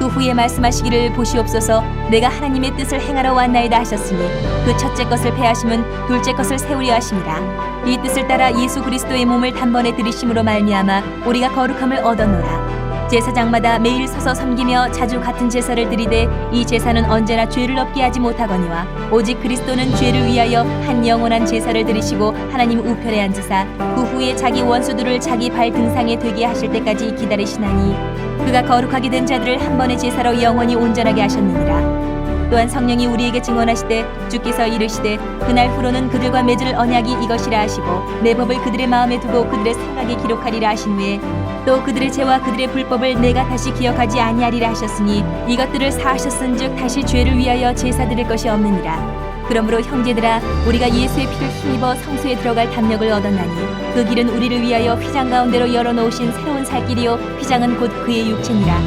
그 후에 말씀하시기를 보시옵소서 내가 하나님의 뜻을 행하러 왔나이다 하셨으니 그 첫째 것을 패하심은 둘째 것을 세우려 하심이라. 이 뜻을 따라 예수 그리스도의 몸을 단번에 들이심으로 말미암아 우리가 거룩함을 얻었노라. 제사장마다 매일 서서 섬기며 자주 같은 제사를 드리되 이 제사는 언제나 죄를 없게 하지 못하거니와 오직 그리스도는 죄를 위하여 한 영원한 제사를 드리시고 하나님 우편에 앉으사 그 후에 자기 원수들을 자기 발 등상에 되게 하실 때까지 기다리시나니 그가 거룩하게 된 자들을 한 번의 제사로 영원히 온전하게 하셨느니라. 또한 성령이 우리에게 증언하시되 주께서 이르시되 그날 후로는 그들과 맺을 언약이 이것이라 하시고 내 법을 그들의 마음에 두고 그들의 생각에 기록하리라 하신 후에 또 그들의 죄와 그들의 불법을 내가 다시 기억하지 아니하리라 하셨으니 이것들을 사하셨은즉 다시 죄를 위하여 제사 드릴 것이 없느니라. 그러므로 형제들아 우리가 예수의 피를 힘입어 성소에 들어갈 담력을 얻었나니 그 길은 우리를 위하여 휘장 가운데로 열어놓으신 새로운 살 길이요 휘장은 곧 그의 육체니라.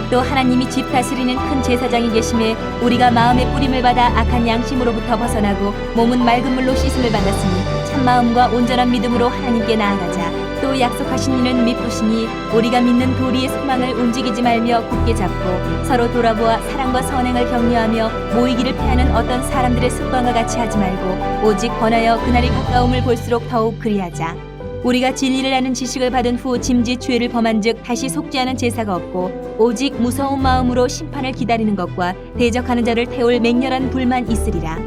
또 하나님이 집 다스리는 큰 제사장이 계심에 우리가 마음의 뿌림을 받아 악한 양심으로부터 벗어나고 몸은 맑은 물로 씻음을 받았으니 참 마음과 온전한 믿음으로 하나님께 나아가자. 또 약속하신 이는 미쁘시니 우리가 믿는 도리의 소망을 움직이지 말며 굳게 잡고 서로 돌아보아 사랑과 선행을 격려하며 모이기를 피하는 어떤 사람들의 습관과 같이 하지 말고 오직 권하여 그날이 가까움을 볼수록 더욱 그리하자. 우리가 진리를 아는 지식을 받은 후 짐짓 죄를 범한즉 다시 속지 않은 제사가 없고 오직 무서운 마음으로 심판을 기다리는 것과 대적하는 자를 태울 맹렬한 불만 있으리라.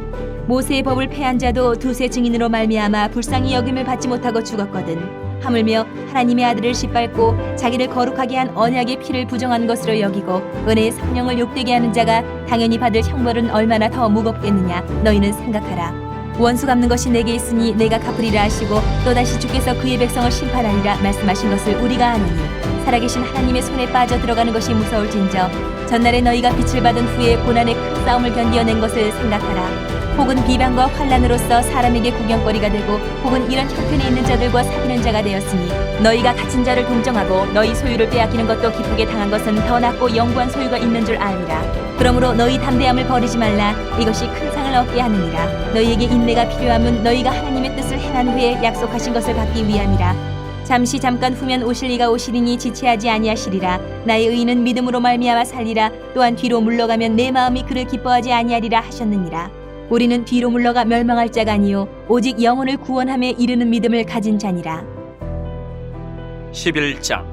모세의 법을 패한 자도 두세 증인으로 말미암아 불쌍히 여김을 받지 못하고 죽었거든. 하물며 하나님의 아들을 짓밟고 자기를 거룩하게 한 언약의 피를 부정한 것으로 여기고 은혜의 성령을 욕되게 하는 자가 당연히 받을 형벌은 얼마나 더 무겁겠느냐 너희는 생각하라. 원수 갚는 것이 내게 있으니 내가 갚으리라 하시고 또다시 주께서 그의 백성을 심판하리라 말씀하신 것을 우리가 아느니 살아계신 하나님의 손에 빠져 들어가는 것이 무서울진저 전날에 너희가 빛을 받은 후에 고난의 큰 싸움을 견디어낸 것을 생각하라. 혹은 비방과 환난으로서 사람에게 구경거리가 되고 혹은 이런 형편에 있는 자들과 사귀는 자가 되었으니 너희가 갇힌 자를 동정하고 너희 소유를 빼앗기는 것도 기쁘게 당한 것은 더 낫고 영구한 소유가 있는 줄 아니라. 그러므로 너희 담대함을 버리지 말라. 이것이 큰 상을 얻게 하느니라. 너희에게 인내가 필요함은 너희가 하나님의 뜻을 행한 후에 약속하신 것을 받기 위함이라. 잠시 잠깐 후면 오실 이가 오시리니 지체하지 아니하시리라. 나의 의인은 믿음으로 말미암아 살리라. 또한 뒤로 물러가면 내 마음이 그를 기뻐하지 아니하리라 하셨느니라. 우리는 뒤로 물러가 멸망할 자가 아니요 오직 영혼을 구원함에 이르는 믿음을 가진 자니라. 11장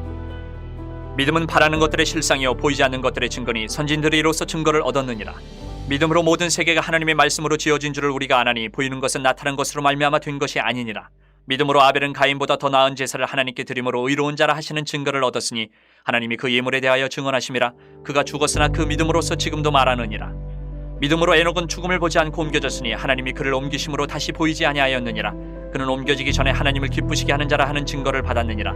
믿음은 바라는 것들의 실상이요 보이지 않는 것들의 증거니 선진들이 이로써 증거를 얻었느니라. 믿음으로 모든 세계가 하나님의 말씀으로 지어진 줄을 우리가 아나니 보이는 것은 나타난 것으로 말미암아 된 것이 아니니라. 믿음으로 아벨은 가인보다 더 나은 제사를 하나님께 드림으로 의로운 자라 하시는 증거를 얻었으니 하나님이 그 예물에 대하여 증언하심이라. 그가 죽었으나 그 믿음으로서 지금도 말하느니라. 믿음으로 에녹은 죽음을 보지 않고 옮겨졌으니 하나님이 그를 옮기심으로 다시 보이지 아니하였느니라. 그는 옮겨지기 전에 하나님을 기쁘시게 하는 자라 하는 증거를 받았느니라.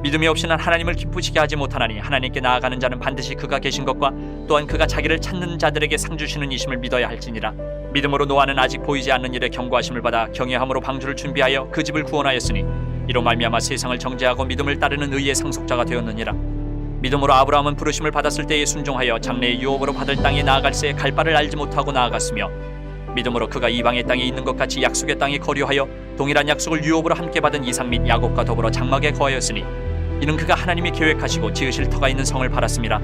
믿음이 없이는 하나님을 기쁘시게 하지 못하나니 하나님께 나아가는 자는 반드시 그가 계신 것과 또한 그가 자기를 찾는 자들에게 상 주시는 이심을 믿어야 할지니라. 믿음으로 노아는 아직 보이지 않는 일에 경고하심을 받아 경외함으로 방주를 준비하여 그 집을 구원하였으니 이로 말미암아 세상을 정죄하고 믿음을 따르는 의의 상속자가 되었느니라. 믿음으로 아브라함은 부르심을 받았을 때에 순종하여 장래의 유업으로 받을 땅에 나아갈새 갈 바를 알지 못하고 나아갔으며 믿음으로 그가 이방의 땅에 있는 것 같이 약속의 땅에 거류하여 동일한 약속을 유업으로 함께 받은 이삭 및 야곱과 더불어 장막에 거하였으니 이는 그가 하나님이 계획하시고 지으실 터가 있는 성을 바랐습니다.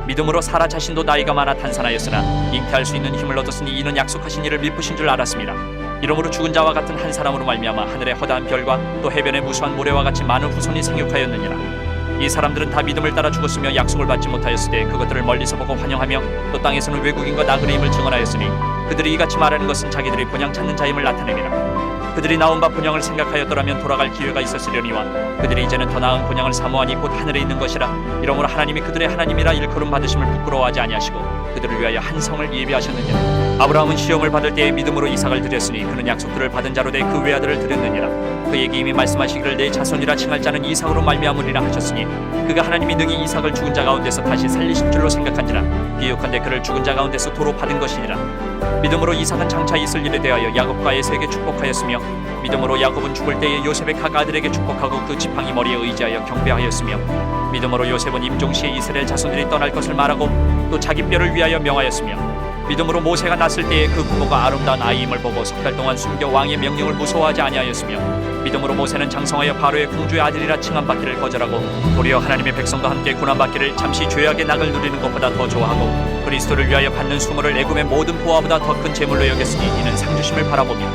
믿음으로 사라 자신도 나이가 많아 탄산하였으나 잉태할 수 있는 힘을 얻었으니 이는 약속하신 이를 미쁘신 줄 알았습니다. 이러므로 죽은 자와 같은 한 사람으로 말미암아 하늘의 허다한 별과 또 해변의 무수한 모래와 같이 많은 후손이 생육하였느니라. 이 사람들은 다 믿음을 따라 죽었으며 약속을 받지 못하였을 때 그것들을 멀리서 보고 환영하며 또 땅에서는 외국인과 나그네임을 증언하였으니 그들이 이같이 말하는 것은 자기들이 본향 찾는 자임을 나타내니라. 그들이 나온 바 본향을 생각하였더라면 돌아갈 기회가 있었으려니와 그들이 이제는 더 나은 본향을 사모하니 곧 하늘에 있는 것이라. 이러므로 하나님이 그들의 하나님이라 일컬음 받으심을 부끄러워하지 아니하시고 그들을 위하여 한 성을 예비하셨느니라. 아브라함은 시험을 받을 때에 믿음으로 이삭을 드렸으니 그는 약속들을 받은 자로 돼 그 외아들을 드렸느니라. 그에게 이미 말씀하시기를 내 자손이라 칭할 자는 이삭으로 말미암으리라 하셨으니 그가 하나님이 능히 이삭을 죽은 자 가운데서 다시 살리실 줄로 생각한지라. 비유컨대 그를 죽은 자 가운데서 도로 받은 것이니라. 믿음으로 이삭은 장차 있을 일에 대하여 야곱과 에서에게 축복하였으며 믿음으로 야곱은 죽을 때에 요셉의 각 아들에게 축복하고 그 지팡이 머리에 의지하여 경배하였으며 믿음으로 요셉은 임종시에 이스라엘 자손들이 떠날 것을 말하고 또 자기 뼈를 위하여 명하였으며 믿음으로 모세가 낳았을 때에 그 부모가 아름다운 아이임을 보고 석 달 동안 숨겨 왕의 명령을 무서워하지 아니하였으며 믿음으로 모세는 장성하여 바로의 공주의 아들이라 칭함받기를 거절하고 도리어 하나님의 백성과 함께 고난받기를 잠시 죄악의 낙을 누리는 것보다 더 좋아하고 그리스도를 위하여 받는 수모를 애굽의 모든 보화보다 더 큰 재물로 여겼으니 이는 상주심을 바라보며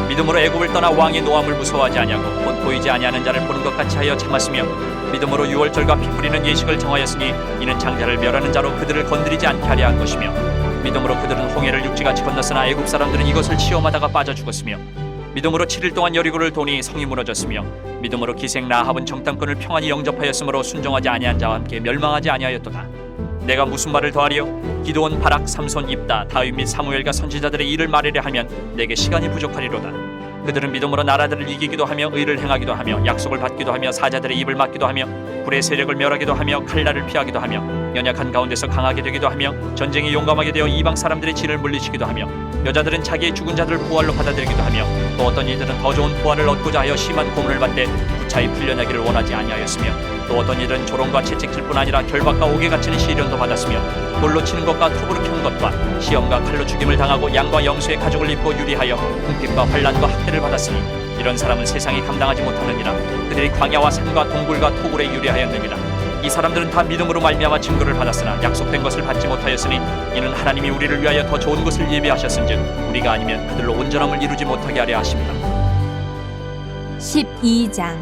믿음으로 애굽을 떠나 왕의 노함을 무서워하지 아니하고 곧 보이지 아니하는 자를 보는 것 같이 하여 참았으며 믿음으로 유월절과 피 뿌리는 예식을 정하였으니 이는 장자를 멸하는 자로 그들을 건드리지 않게 하려 한 것이며 믿음으로 그들은 홍해를 육지같이 건넜으나 애굽 사람들은 이것을 시험하다가 빠져 죽었으며 믿음으로 7일 동안 여리고를 도니 성이 무너졌으며 믿음으로 기생 라합은 정탐꾼을 평안히 영접하였으므로 순종하지 아니한 자와 함께 멸망하지 아니하였도다. 내가 무슨 말을 더하리요? 기드온, 바락, 삼손, 입다, 다윗 및 사무엘과 선지자들의 일을 말하려 하면 내게 시간이 부족하리로다. 그들은 믿음으로 나라들을 이기기도 하며 의를 행하기도 하며 약속을 받기도 하며 사자들의 입을 막기도 하며 불의 세력을 멸하기도 하며 칼날을 피하기도 하며 연약한 가운데서 강하게 되기도 하며 전쟁에 용감하게 되어 이방 사람들의 진을 물리치기도 하며 여자들은 자기의 죽은 자들을 부활로 받아들이기도 하며 또 어떤 이들은 더 좋은 부활을 얻고자 하여 심한 고문을 받되 무차히 풀려나기를 원하지 아니하였으며 또 어떤 이들은 조롱과 채찍질 뿐 아니라 결박과 옥에 갇히는 시련도 받았으며 돌로 치는 것과 톱으로 켜는 것과 시험과 칼로 죽임을 당하고 양과 영수의 가죽을 입고 유리하여 궁핍과 환난과 학대를 받았으니 이런 사람은 세상이 감당하지 못하느니라. 그들이 광야와 산과 동굴과 토굴에 유리하였느니라. 이 사람들은 다 믿음으로 말미암아 증거를 받았으나 약속된 것을 받지 못하였으니 이는 하나님이 우리를 위하여 더 좋은 것을 예비하셨은즉 우리가 아니면 그들로 온전함을 이루지 못하게 하려 하십니다. 12장.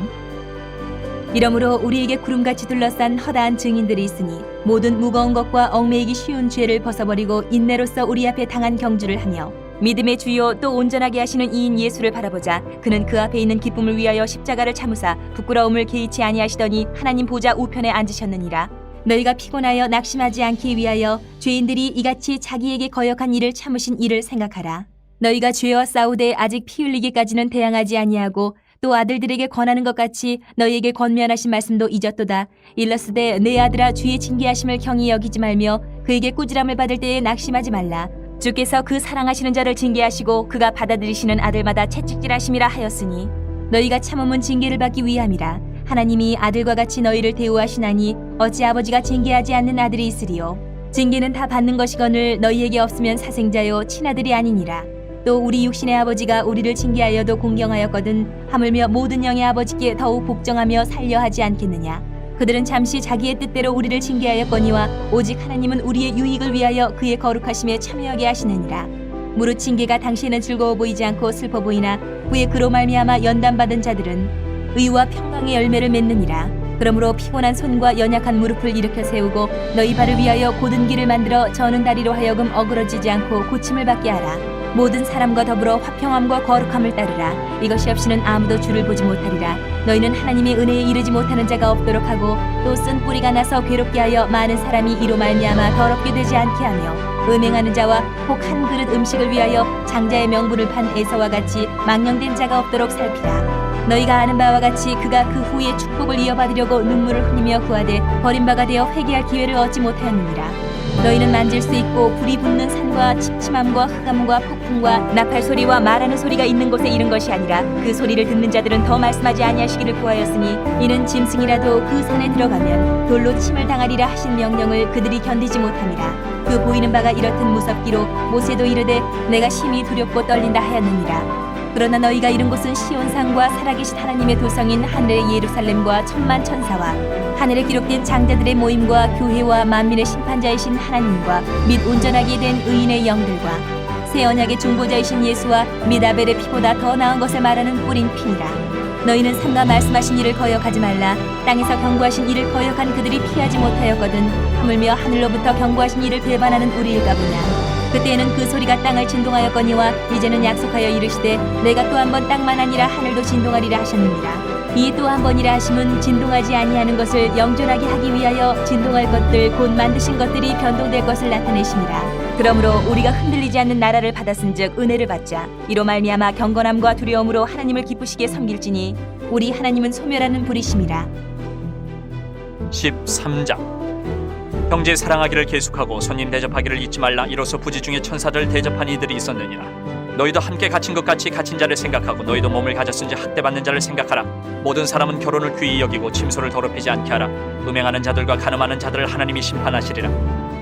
이러므로 우리에게 구름같이 둘러싼 허다한 증인들이 있으니 모든 무거운 것과 얽매이기 쉬운 죄를 벗어버리고 인내로써 우리 앞에 당한 경주를 하며 믿음의 주요 또 온전하게 하시는 이인 예수를 바라보자. 그는 그 앞에 있는 기쁨을 위하여 십자가를 참으사 부끄러움을 개의치 아니하시더니 하나님 보좌 우편에 앉으셨느니라. 너희가 피곤하여 낙심하지 않기 위하여 죄인들이 이같이 자기에게 거역한 일을 참으신 이를 생각하라. 너희가 죄와 싸우되 아직 피 흘리기까지는 대항하지 아니하고 또 아들들에게 권하는 것 같이 너희에게 권면하신 말씀도 잊었도다. 일러스되 내 아들아 주의 징계하심을 경히 여기지 말며 그에게 꾸지람을 받을 때에 낙심하지 말라. 주께서 그 사랑하시는 자를 징계하시고 그가 받아들이시는 아들마다 채찍질하심이라 하였으니 너희가 참음은 징계를 받기 위함이라. 하나님이 아들과 같이 너희를 대우하시나니 어찌 아버지가 징계하지 않는 아들이 있으리요. 징계는 다 받는 것이거늘 너희에게 없으면 사생자요 친아들이 아니니라. 또 우리 육신의 아버지가 우리를 징계하여도 공경하였거든 하물며 모든 영의 아버지께 더욱 복종하며 살려하지 않겠느냐. 그들은 잠시 자기의 뜻대로 우리를 징계하였거니와 오직 하나님은 우리의 유익을 위하여 그의 거룩하심에 참여하게 하시느니라. 무릇 징계가 당시에는 즐거워 보이지 않고 슬퍼 보이나 후에 그로 말미암아 연단받은 자들은 의와 평강의 열매를 맺느니라. 그러므로 피곤한 손과 연약한 무릎을 일으켜 세우고 너희 발을 위하여 곧은 길을 만들어 저는 다리로 하여금 어그러지지 않고 고침을 받게 하라. 모든 사람과 더불어 화평함과 거룩함을 따르라. 이것이 없이는 아무도 주를 보지 못하리라. 너희는 하나님의 은혜에 이르지 못하는 자가 없도록 하고 또 쓴 뿌리가 나서 괴롭게 하여 많은 사람이 이로 말미암아 더럽게 되지 않게 하며 음행하는 자와 혹 한 그릇 음식을 위하여 장자의 명분을 판 에서와 같이 망령된 자가 없도록 살피라. 너희가 아는 바와 같이 그가 그 후에 축복을 이어받으려고 눈물을 흘리며 구하되 버림바가 되어 회개할 기회를 얻지 못하였느니라. 너희는 만질 수 있고 불이 붙는 산과 침침함과 흑암과 폭풍과 나팔 소리와 말하는 소리가 있는 곳에 이른 것이 아니라 그 소리를 듣는 자들은 더 말씀하지 아니하시기를 구하였으니 이는 짐승이라도 그 산에 들어가면 돌로 침을 당하리라 하신 명령을 그들이 견디지 못함이라. 그 보이는 바가 이렇듯 무섭기로 모세도 이르되 내가 심히 두렵고 떨린다 하였느니라. 그러나 너희가 이른 곳은 시온산과 살아계신 하나님의 도성인 하늘의 예루살렘과 천만 천사와 하늘에 기록된 장자들의 모임과 교회와 만민의 심판자이신 하나님과 및 온전하게 된 의인의 영들과 새 언약의 중보자이신 예수와 및 아벨의 피보다 더 나은 것을 말하는 뿌린 피니라. 너희는 삼가 말씀하신 이를 거역하지 말라. 땅에서 경고하신 이를 거역한 그들이 피하지 못하였거든 하물며 하늘로부터 경고하신 이를 배반하는 우리일까 보냐. 그때에는 그 소리가 땅을 진동하였거니와 이제는 약속하여 이르시되 내가 또 한 번 땅만 아니라 하늘도 진동하리라 하셨느니라. 이 또 한 번이라 하심은 진동하지 아니하는 것을 영존하게 하기 위하여 진동할 것들 곧 만드신 것들이 변동될 것을 나타내심이라. 그러므로 우리가 흔들리지 않는 나라를 받았은즉 은혜를 받자. 이로 말미암아 경건함과 두려움으로 하나님을 기쁘시게 섬길지니 우리 하나님은 소멸하는 불이심이라. 13장. 형제 사랑하기를 계속하고 손님 대접하기를 잊지 말라. 이로써 부지 중에 천사들 대접한 이들이 있었느니라. 너희도 함께 갇힌 것 같이 갇힌 자를 생각하고 너희도 몸을 가졌은지 학대받는 자를 생각하라. 모든 사람은 결혼을 귀히 여기고 침소를 더럽히지 않게 하라. 음행하는 자들과 간음하는 자들을 하나님이 심판하시리라.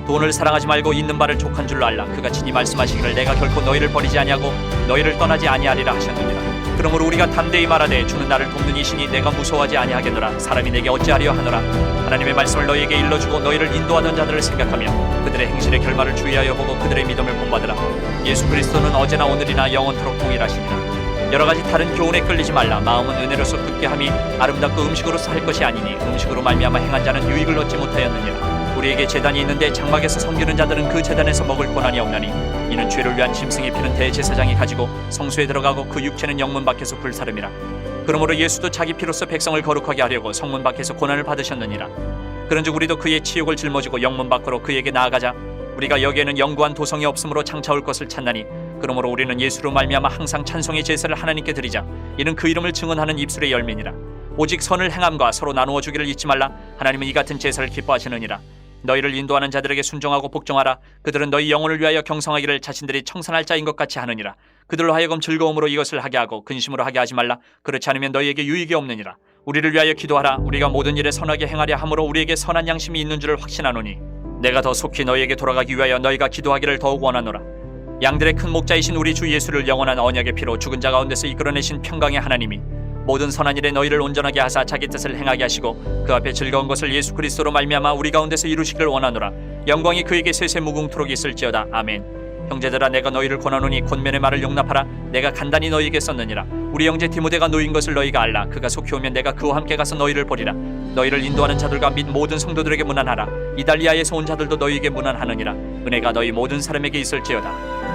돈을 사랑하지 말고 있는 바를 족한 줄로 알라. 그가 친히 말씀하시기를 내가 결코 너희를 버리지 아니하고 너희를 떠나지 아니하리라 하셨느니라. 그러므로 우리가 담대히 말하되 주는 나를 돕는 이시니 내가 무서워하지 아니하겠노라. 사람이 내게 어찌하려 하노라. 하나님의 말씀을 너희에게 일러주고 너희를 인도하던 자들을 생각하며 그들의 행실의 결말을 주의하여 보고 그들의 믿음을 본받으라. 예수 그리스도는 어제나 오늘이나 영원토록 동일하시니라. 여러가지 다른 교훈에 끌리지 말라. 마음은 은혜로서 굳게 함이 아름답고 음식으로서 할 것이 아니니 음식으로 말미암아 행한 자는 유익을 얻지 못하였느니라. 우리에게 제단이 있는데 장막에서 섬기는 자들은 그 제단에서 먹을 고난이 없나니 이는 죄를 위한 짐승의 피는 대제사장이 가지고 성소에 들어가고 그 육체는 영문 밖에서 불사름이라. 그러므로 예수도 자기 피로써 백성을 거룩하게 하려고 성문 밖에서 고난을 받으셨느니라. 그런즉 우리도 그의 치욕을 짊어지고 영문 밖으로 그에게 나아가자. 우리가 여기에는 영구한 도성이 없으므로 장차올 것을 찾나니 그러므로 우리는 예수로 말미암아 항상 찬송의 제사를 하나님께 드리자. 이는 그 이름을 증언하는 입술의 열매니라. 오직 선을 행함과 서로 나누어 주기를 잊지 말라. 하나님은 이 같은 제사를 기뻐하시느니라. 너희를 인도하는 자들에게 순종하고 복종하라. 그들은 너희 영혼을 위하여 경성하기를 자신들이 청산할 자인 것 같이 하느니라. 그들로 하여금 즐거움으로 이것을 하게 하고 근심으로 하게 하지 말라. 그렇지 않으면 너희에게 유익이 없느니라. 우리를 위하여 기도하라. 우리가 모든 일에 선하게 행하려 함으로 우리에게 선한 양심이 있는 줄을 확신하노니 내가 더 속히 너희에게 돌아가기 위하여 너희가 기도하기를 더욱 원하노라. 양들의 큰 목자이신 우리 주 예수를 영원한 언약의 피로 죽은 자 가운데서 이끌어내신 평강의 하나님이 모든 선한 일에 너희를 온전하게 하사 자기 뜻을 행하게 하시고 그 앞에 즐거운 것을 예수 그리스도로 말미암아 우리 가운데서 이루시기를 원하노라. 영광이 그에게 세세 무궁토록 있을지어다. 아멘. 형제들아 내가 너희를 권하노니 권면의 말을 용납하라. 내가 간단히 너희에게 썼느니라. 우리 형제 디모데가 놓인 것을 너희가 알라. 그가 속히 오면 내가 그와 함께 가서 너희를 보리라. 너희를 인도하는 자들과 및 모든 성도들에게 문안하라. 이달리아에서 온 자들도 너희에게 문안하느니라. 은혜가 너희 모든 사람에게 있을지어다.